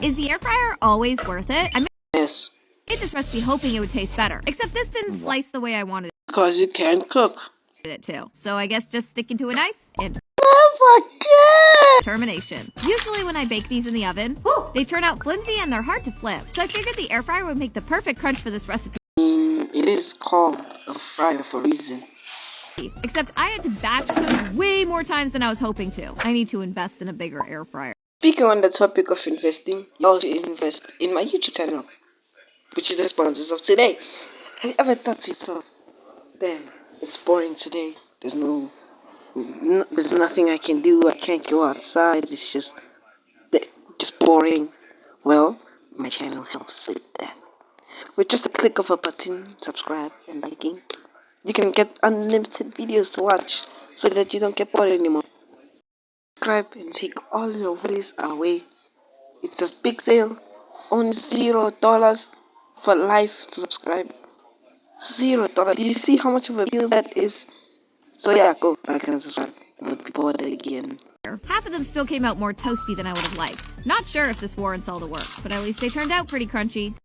Is the air fryer always worth it? I Yes. made this recipe hoping it would taste better, except this didn't slice the way I wanted Because you can't cook. it to. So I guess just sticking to a knife and Never again! determination. Usually when I bake these in the oven, they turn out flimsy and they're hard to flip. So I figured the air fryer would make the perfect crunch for this recipe. It is called a fryer for a reason. Except I had to batch cook way more times than I was hoping to. I need to invest in a bigger air fryer. Speaking on the topic of investing, you also invest in my YouTube channel, which is the sponsors of today. Have you ever thought to yourself, damn, it's boring today. There's nothing I can do. I can't go outside. It's just boring. Well, my channel helps with that. With just a click of a button, subscribe and liking, you can get unlimited videos to watch so that you don't get bored anymore. Subscribe and take all your worries away. It's a big sale. Only $0 for life to subscribe. $0. Do you see how much of a deal that is? So yeah, go like and subscribe. I would be bored again. Half of them still came out more toasty than I would have liked. Not sure if this warrants all the work, but at least they turned out pretty crunchy.